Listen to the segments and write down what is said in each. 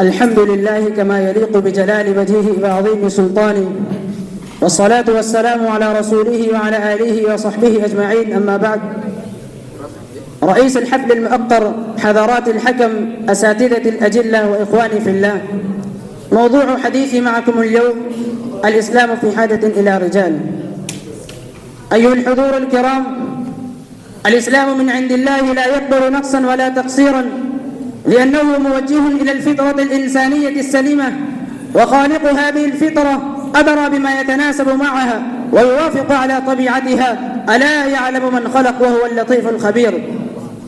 الحمد لله كما يليق بجلال وجهه وعظيم سلطانه، والصلاة والسلام على رسوله وعلى آله وصحبه أجمعين. أما بعد، رئيس الحفل المؤقر، حضرات الحكم، أساتذة الأجلة وإخواني في الله، موضوع حديثي معكم اليوم: الإسلام في حاجة إلى رجال. أيها الحضور الكرام، الإسلام من عند الله لا يقبل نقصا ولا تقصيرا، لأنه موجه إلى الفطرة الإنسانية السليمة، وخالق هذه الفطرة أدرى بما يتناسب معها ويوافق على طبيعتها. ألا يعلم من خلق وهو اللطيف الخبير.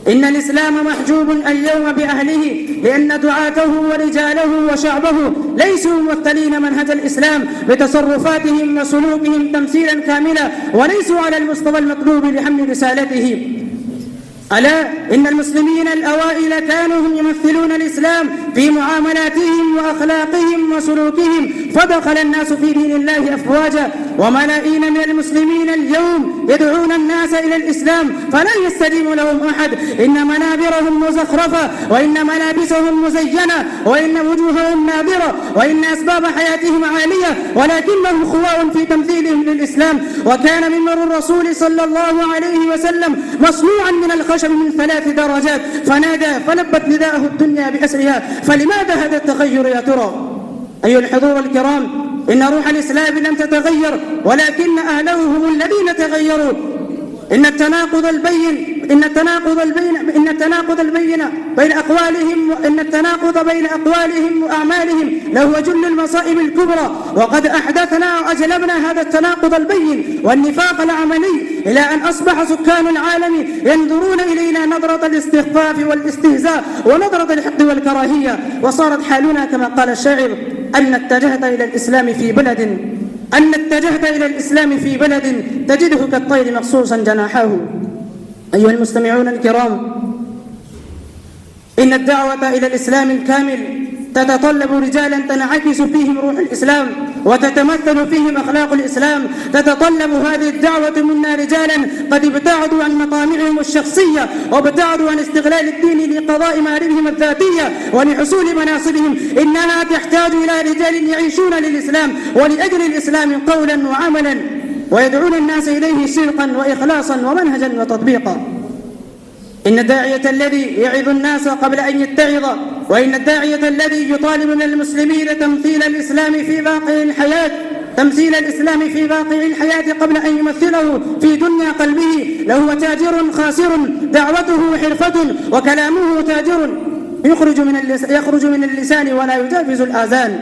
إن الإسلام محجوب اليوم بأهله، لأن دعاته ورجاله وشعبه ليسوا ممثلين منهج الإسلام بتصرفاتهم وسلوكهم تمثيلا كاملا، وليسوا على المستوى المطلوب لحمل رسالته. ألا إن المسلمين الأوائل كانوا هم يمثلون الإسلام في معاملاتهم وأخلاقهم وسلوكهم، فدخل الناس في دين الله أفواجا، وملايين من المسلمين اليوم يدعون الناس إلى الإسلام فلا يستجيب لهم أحد. إن منابرهم مزخرفة، وإن ملابسهم مزينة، وإن وجوههم نادرة، وإن أسباب حياتهم عالية، ولكنهم خواء في تمثيلهم للإسلام. وكان منبر الرسول صلى الله عليه وسلم مصنوعا من الخشب من 3 درجات، فنادى فلبت نداءه الدنيا بأسرها. فلماذا هذا التغير يا ترى؟ أيها الحضور الكرام، إن روح الإسلام لم تتغير، ولكن أهله هم الذين تغيروا. إن التناقض بين أقوالهم وأعمالهم لهو جل المصائب الكبرى، وقد أحدثنا وأجلبنا هذا التناقض البين والنفاق العملي إلى أن أصبح سكان العالم ينظرون إلينا نظرة الاستخفاف والاستهزاء ونظرة الحقد والكراهية. وصارت حالنا كما قال الشاعر: أن اتجهت إلى الإسلام في بلد تجده كالطير مقصوصا جناحه. أيها المستمعون الكرام، إن الدعوة إلى الإسلام الكامل تتطلب رجالا تنعكس فيهم روح الإسلام وتتمثل فيهم أخلاق الإسلام. تتطلب هذه الدعوة منا رجالا قد ابتعدوا عن مطامعهم الشخصية، وابتعدوا عن استغلال الدين لقضاء مآربهم الذاتية ولحصول مناصبهم. إنها تحتاج إلى رجال يعيشون للإسلام ولأجل الإسلام قولا وعملا، ويدعون الناس إليه صدقا وإخلاصا ومنهجا وتطبيقا. إن الداعية الذي يعظ الناس قبل أن يتعظ، وإن الداعية الذي يطالب من المسلمين تمثيل الإسلام في واقع الحياة قبل أن يمثله في دنيا قلبه لهو تاجر خاسر. دعوته حرفة وكلامه تاجر يخرج من اللسان ولا يجاوز الآذان.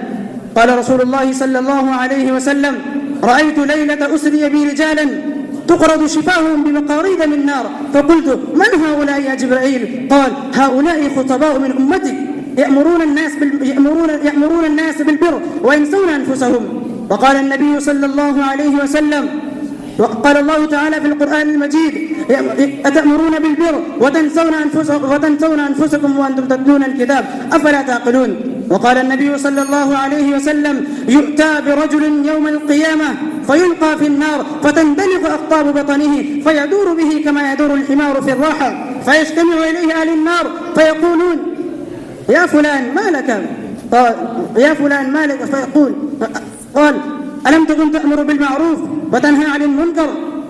قال رسول الله صلى الله عليه وسلم: رأيت ليلة أسري بي رجالا تقرض شفاههم بمقاريد من نار، فقلت: من هؤلاء يا جبرائيل؟ قال: هؤلاء خطباء من أمتك يأمرون الناس بالبر وينسون أنفسهم. وقال النبي صلى الله عليه وسلم، وقال الله تعالى في القرآن المجيد: أتأمرون بالبر وتنسون أنفسكم وأنتم تتلون الكتاب أفلا تعقلون. وقال النبي صلى الله عليه وسلم: يؤتى برجل يوم القيامة فيلقى في النار فتندلق أقطاب بطنه فيدور به كما يدور الحمار في الراحة، فيجتمع إليه أهل النار فيقولون: يا فلان ما لك؟ فيقول: قال: ألم تكن تأمر بالمعروف وتنهى عن المنكر؟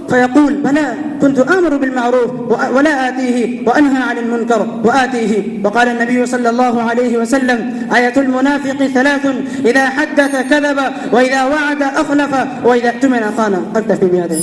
فيقول: بلى، كنت آمر بالمعروف ولا آتيه، وأنهى عن المنكر وآتيه. وقال النبي صلى الله عليه وسلم: آية المنافق 3: إذا حدث كذب، وإذا وعد أخلف، وإذا اؤتمن خان. أكتفي بهذا.